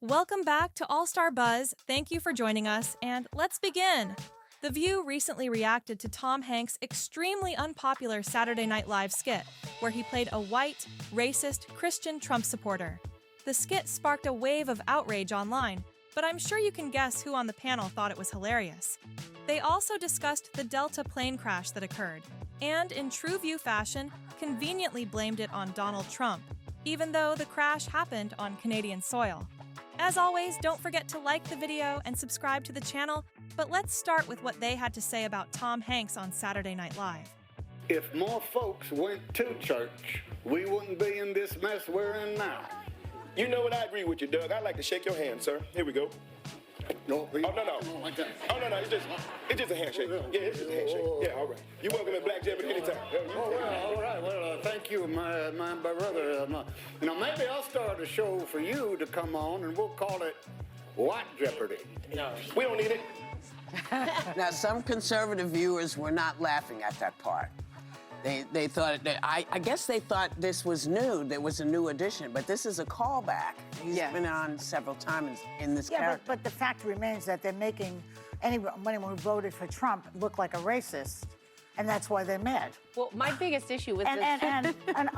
Welcome back to All-Star Buzz. Thank you for joining us, and let's begin. The View recently reacted to Tom Hanks' extremely unpopular Saturday Night Live skit, where he played a white, racist Christian Trump supporter. The skit sparked a wave of outrage online, but I'm sure you can guess who on the panel thought it was hilarious. They also discussed the Delta plane crash that occurred, and in true View fashion, conveniently blamed it on Donald Trump, even though the crash happened on Canadian soil. As always, don't forget to like the video and subscribe to the channel, but let's start with what they had to say about Tom Hanks on Saturday Night Live. If more folks went to church, we wouldn't be in this mess we're in now. You know what? I agree with you, Doug. I'd like to shake your hand, sir. Here we go. No, Oh, no. like that. Oh, no. It's just a handshake. Yeah, it's just a handshake. Yeah, all right. You're welcome in Black Jeopardy anytime. All right. Well, thank you, my brother. Maybe I'll start a show for you to come on, and we'll call it White Jeopardy. No, we don't need it. Now, some conservative viewers were not laughing at that part. They thought, I guess they thought this was new. There was a new edition, but this is a callback. He's been on several times in this character. But the fact remains that they're making anyone who voted for Trump look like a racist, and that's why they're mad. Well, my biggest issue with and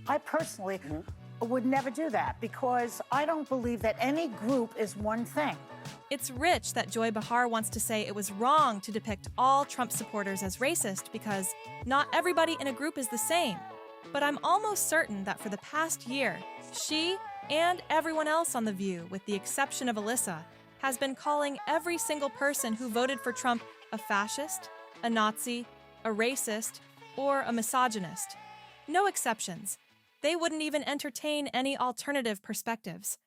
I personally would never do that, because I don't believe that any group is one thing. It's rich that Joy Behar wants to say it was wrong to depict all Trump supporters as racist because not everybody in a group is the same. But I'm almost certain that for the past year, she and everyone else on The View, with the exception of Alyssa, has been calling every single person who voted for Trump a fascist, a Nazi, a racist, or a misogynist. No exceptions. They wouldn't even entertain any alternative perspectives.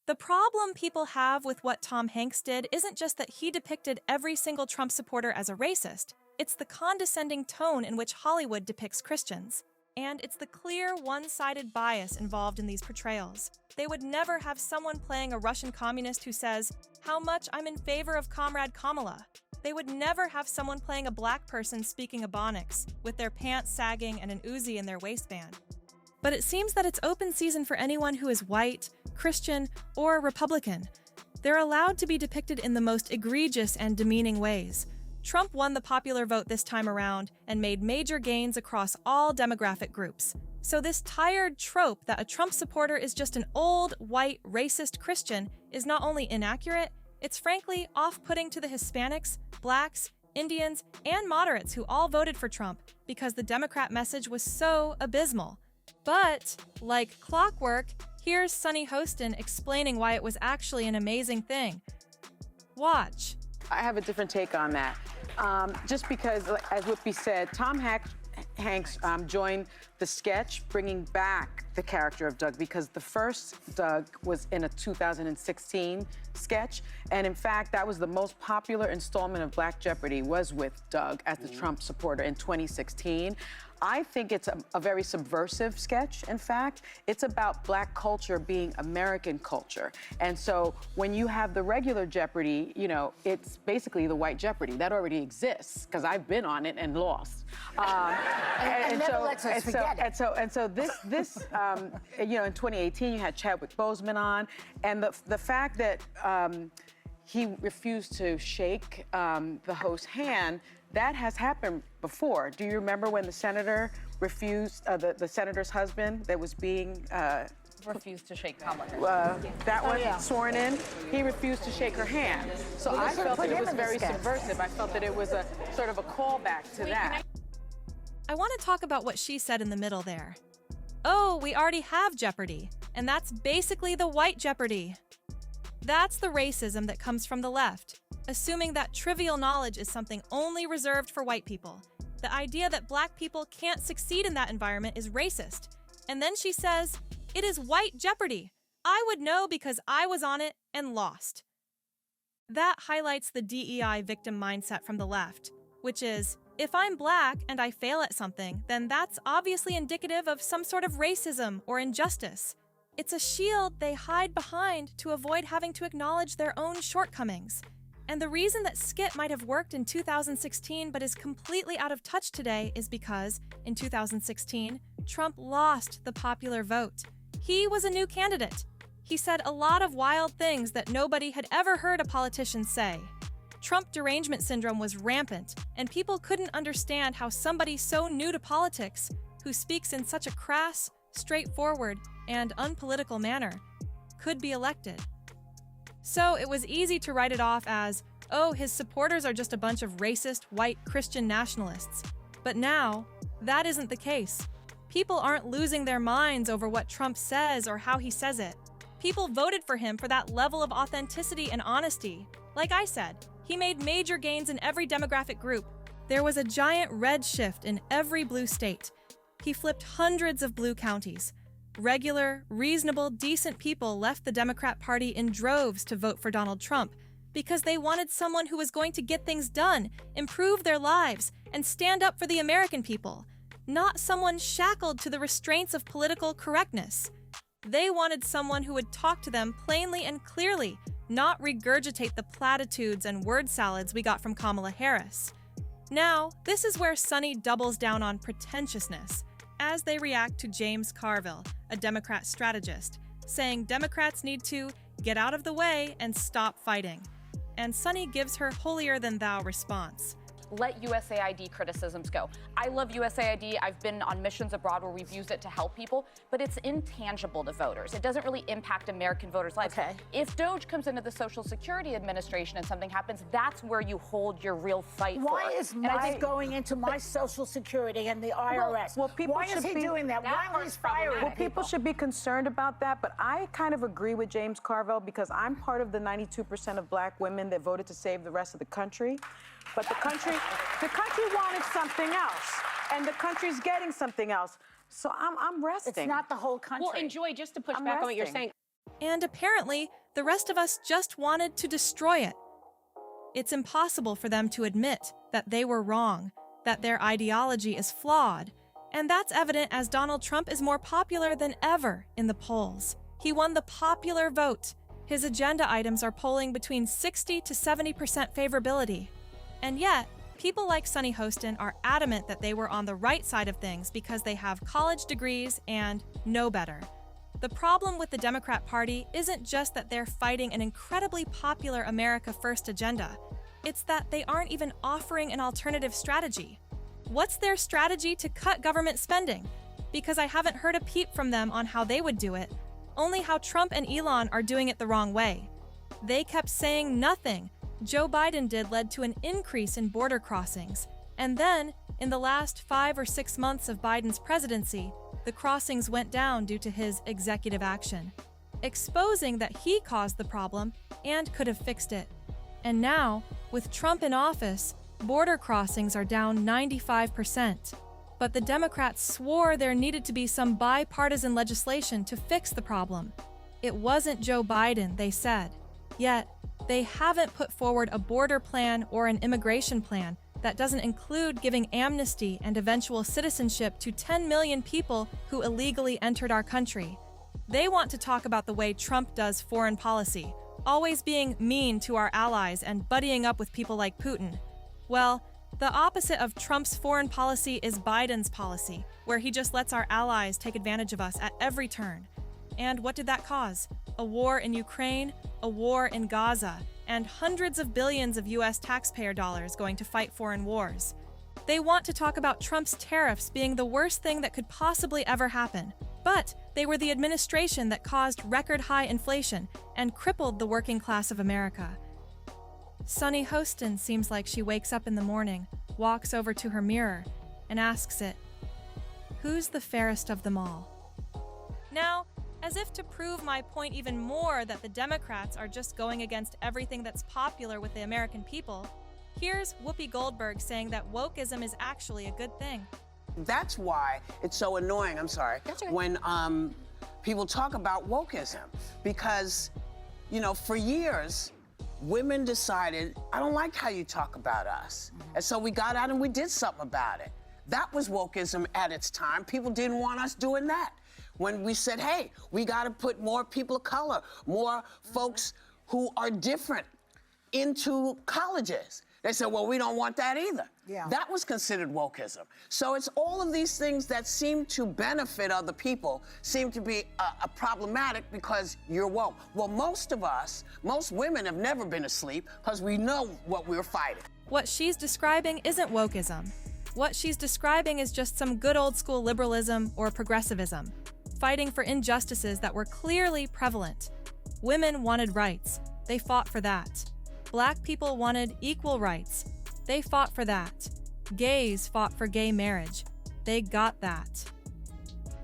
The problem people have with what Tom Hanks did isn't just that he depicted every single Trump supporter as a racist. It's the condescending tone in which Hollywood depicts Christians. And it's the clear, one-sided bias involved in these portrayals. They would never have someone playing a Russian communist who says, "How much I'm in favor of Comrade Kamala." They would never have someone playing a black person speaking Ebonics, with their pants sagging and an Uzi in their waistband. But it seems that it's open season for anyone who is white, Christian, or Republican. They're allowed to be depicted in the most egregious and demeaning ways. Trump won the popular vote this time around and made major gains across all demographic groups. So this tired trope that a Trump supporter is just an old, white, racist Christian is not only inaccurate, it's frankly off-putting to the Hispanics, blacks, Indians, and moderates who all voted for Trump because the Democrat message was so abysmal. But, like clockwork, here's Sunny Hostin explaining why it was actually an amazing thing. Watch. I have a different take on that. Just because, as Whippy said, Tom Hanks joined the sketch, bringing back the character of Doug, because the first Doug was in a 2016 sketch, and in fact, that was the most popular installment of Black Jeopardy, was with Doug as the Trump supporter in 2016. I think it's a very subversive sketch, in fact. It's about black culture being American culture. And so when you have the regular Jeopardy, it's basically the white Jeopardy. That already exists, because I've been on it and lost. And never lets us forget it. And so this in 2018, you had Chadwick Boseman on, and the fact that he refused to shake the host's hand, that has happened before. Do you remember when the senator refused, the senator's husband that was being refused to shake Kamala. That was sworn in, he refused to shake her hand. So I felt that it was very subversive. I felt that it was a sort of a callback to that. I want to talk about what she said in the middle there. Oh, we already have Jeopardy, and that's basically the white Jeopardy. That's the racism that comes from the left, assuming that trivial knowledge is something only reserved for white people. The idea that black people can't succeed in that environment is racist. And then she says, it is white Jeopardy. I would know because I was on it and lost. That highlights the DEI victim mindset from the left, which is, if I'm black and I fail at something, then that's obviously indicative of some sort of racism or injustice. It's a shield they hide behind to avoid having to acknowledge their own shortcomings. And the reason that skit might have worked in 2016 but is completely out of touch today is because, in 2016, Trump lost the popular vote. He was a new candidate. He said a lot of wild things that nobody had ever heard a politician say. Trump derangement syndrome was rampant, and people couldn't understand how somebody so new to politics, who speaks in such a crass, straightforward, and unpolitical manner, could be elected. So it was easy to write it off as, oh, his supporters are just a bunch of racist, white Christian nationalists. But now, that isn't the case. People aren't losing their minds over what Trump says or how he says it. People voted for him for that level of authenticity and honesty. Like I said, he made major gains in every demographic group. There was a giant red shift in every blue state. He flipped hundreds of blue counties. Regular, reasonable, decent people left the Democrat Party in droves to vote for Donald Trump because they wanted someone who was going to get things done, improve their lives, and stand up for the American people, not someone shackled to the restraints of political correctness. They wanted someone who would talk to them plainly and clearly, not regurgitate the platitudes and word salads we got from Kamala Harris. Now, this is where Sunny doubles down on pretentiousness as they react to James Carville, a Democrat strategist, saying Democrats need to get out of the way and stop fighting. And Sunny gives her holier-than-thou response. Let USAID criticisms go. I love USAID. I've been on missions abroad where we've used it to help people, but it's intangible to voters. It doesn't really impact American voters' lives. Okay. If DOJ comes into the Social Security Administration and something happens, that's where you hold your real fight for. Why is Mike going into my Social Security and the IRS? Well, people Why is should he be doing that? Why are he firing Well, people should be concerned about that, but I kind of agree with James Carville because I'm part of the 92% of black women that voted to save the rest of the country. But the country wanted something else, and the country's getting something else. So I'm resting. It's not the whole country. Well, and Joy, just to push back on what you're saying. And apparently, the rest of us just wanted to destroy it. It's impossible for them to admit that they were wrong, that their ideology is flawed, and that's evident as Donald Trump is more popular than ever in the polls. He won the popular vote. His agenda items are polling between 60 to 70% favorability. And yet, people like Sunny Hostin are adamant that they were on the right side of things because they have college degrees and know better. The problem with the Democrat Party isn't just that they're fighting an incredibly popular America First agenda. It's that they aren't even offering an alternative strategy. What's their strategy to cut government spending? Because I haven't heard a peep from them on how they would do it, only how Trump and Elon are doing it the wrong way. They kept saying nothing Joe Biden did led to an increase in border crossings. And then, in the last 5 or 6 months of Biden's presidency, the crossings went down due to his executive action, exposing that he caused the problem and could have fixed it. And now, with Trump in office, border crossings are down 95%. But the Democrats swore there needed to be some bipartisan legislation to fix the problem. It wasn't Joe Biden, they said. Yet, they haven't put forward a border plan or an immigration plan that doesn't include giving amnesty and eventual citizenship to 10 million people who illegally entered our country. They want to talk about the way Trump does foreign policy, always being mean to our allies and buddying up with people like Putin. Well, the opposite of Trump's foreign policy is Biden's policy, where he just lets our allies take advantage of us at every turn. And what did that cause? A war in Ukraine, a war in Gaza, and hundreds of billions of US taxpayer dollars going to fight foreign wars. They want to talk about Trump's tariffs being the worst thing that could possibly ever happen. But they were the administration that caused record-high inflation and crippled the working class of America. Sunny Hostin seems like she wakes up in the morning, walks over to her mirror, and asks it, "Who's the fairest of them all?" Now, as if to prove my point even more that the Democrats are just going against everything that's popular with the American people, here's Whoopi Goldberg saying that wokeism is actually a good thing. That's why it's so annoying, when people talk about wokeism. Because, for years, women decided, I don't like how you talk about us. And so we got out and we did something about it. That was wokeism at its time. People didn't want us doing that. When we said, hey, we got to put more people of color, more folks who are different into colleges. They said, well, we don't want that either. Yeah. That was considered wokeism. So it's all of these things that seem to benefit other people seem to be problematic because you're woke. Well, most of us, most women have never been asleep because we know what we're fighting. What she's describing isn't wokeism. What she's describing is just some good old school liberalism or progressivism, fighting for injustices that were clearly prevalent. Women wanted rights. They fought for that. Black people wanted equal rights. They fought for that. Gays fought for gay marriage. They got that.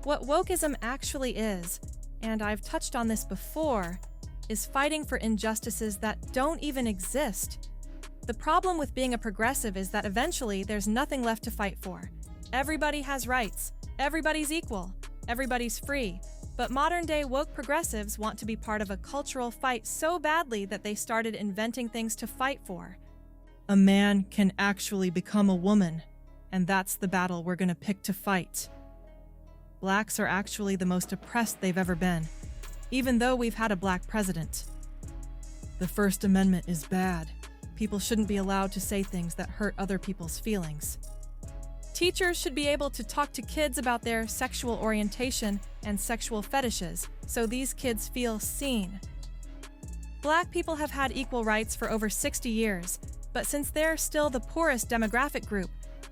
What wokeism actually is, and I've touched on this before, is fighting for injustices that don't even exist. The problem with being a progressive is that eventually there's nothing left to fight for. Everybody has rights. Everybody's equal. Everybody's free. But modern-day woke progressives want to be part of a cultural fight so badly that they started inventing things to fight for. A man can actually become a woman, and that's the battle we're gonna pick to fight. Blacks are actually the most oppressed they've ever been, even though we've had a black president. The First Amendment is bad. People shouldn't be allowed to say things that hurt other people's feelings. Teachers should be able to talk to kids about their sexual orientation and sexual fetishes, so these kids feel seen. Black people have had equal rights for over 60 years, but since they're still the poorest demographic group,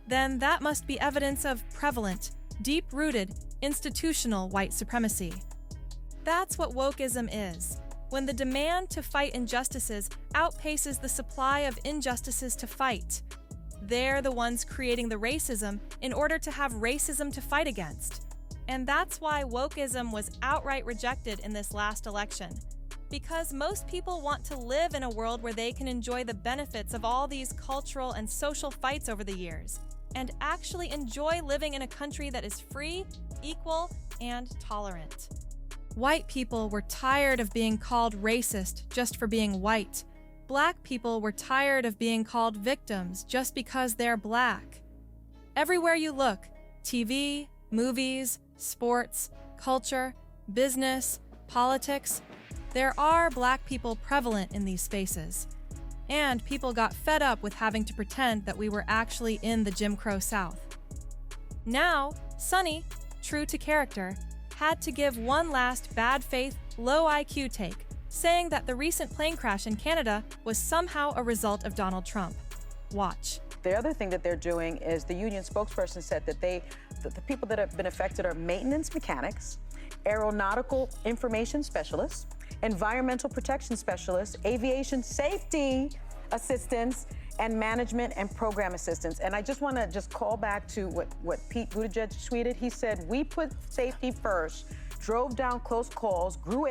then that must be evidence of prevalent, deep-rooted, institutional white supremacy. That's what wokeism is, when the demand to fight injustices outpaces the supply of injustices to fight. They're the ones creating the racism in order to have racism to fight against. And that's why wokeism was outright rejected in this last election. Because most people want to live in a world where they can enjoy the benefits of all these cultural and social fights over the years, and actually enjoy living in a country that is free, equal, and tolerant. White people were tired of being called racist just for being white. Black people were tired of being called victims just because they're black. Everywhere you look, TV, movies, sports, culture, business, politics, there are black people prevalent in these spaces. And people got fed up with having to pretend that we were actually in the Jim Crow South. Now, Sunny, true to character, had to give one last bad faith, low IQ take, saying that the recent plane crash in Canada was somehow a result of Donald Trump. Watch. The other thing that they're doing is the union spokesperson said that the people that have been affected are maintenance mechanics, aeronautical information specialists, environmental protection specialists, aviation safety assistants, and management and program assistants. And I just want to call back to what Pete Buttigieg tweeted. He said, "We put safety first, drove down close calls, grew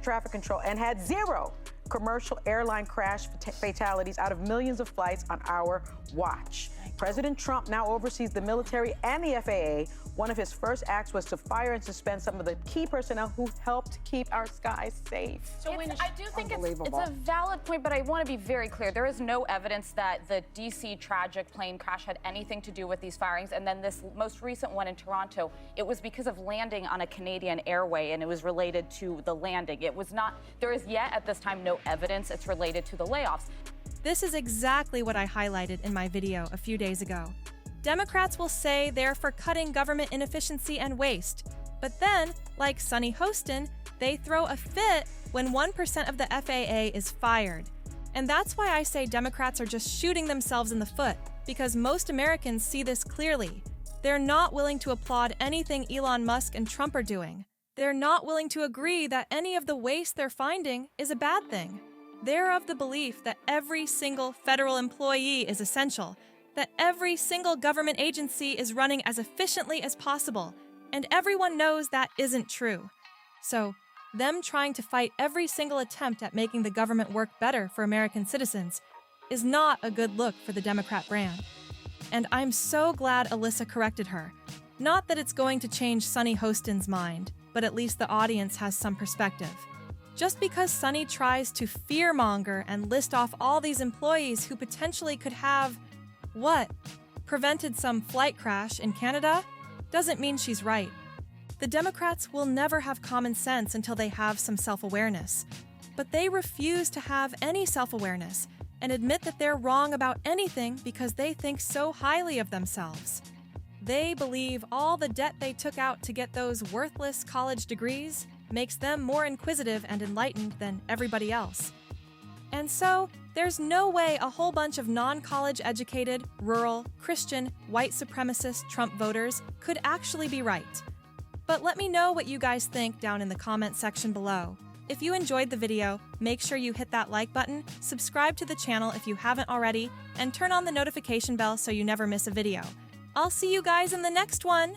traffic control, and had 0 commercial airline crash fatalities out of millions of flights on our watch." President Trump now oversees the military and the FAA. One of his first acts was to fire and suspend some of the key personnel who helped keep our skies safe. So I do think it's a valid point, but I want to be very clear. There is no evidence that the DC tragic plane crash had anything to do with these firings. And then this most recent one in Toronto, it was because of landing on a Canadian airway, and it was related to the landing. It was not, there is yet at this time no evidence it's related to the layoffs. This is exactly what I highlighted in my video a few days ago. Democrats will say they're for cutting government inefficiency and waste, but then, like Sunny Hostin, they throw a fit when 1% of the FAA is fired. And that's why I say Democrats are just shooting themselves in the foot, because most Americans see this clearly. They're not willing to applaud anything Elon Musk and Trump are doing. They're not willing to agree that any of the waste they're finding is a bad thing. They're of the belief that every single federal employee is essential, that every single government agency is running as efficiently as possible, and everyone knows that isn't true. So, them trying to fight every single attempt at making the government work better for American citizens is not a good look for the Democrat brand. And I'm so glad Alyssa corrected her. Not that it's going to change Sunny Hostin's mind, but at least the audience has some perspective. Just because Sunny tries to fearmonger and list off all these employees who potentially could have prevented some flight crash in Canada, doesn't mean she's right. The Democrats will never have common sense until they have some self-awareness. But they refuse to have any self-awareness, and admit that they're wrong about anything because they think so highly of themselves. They believe all the debt they took out to get those worthless college degrees makes them more inquisitive and enlightened than everybody else. And so, there's no way a whole bunch of non-college educated, rural, Christian, white supremacist Trump voters could actually be right. But let me know what you guys think down in the comment section below. If you enjoyed the video, make sure you hit that like button, subscribe to the channel if you haven't already, and turn on the notification bell so you never miss a video. I'll see you guys in the next one!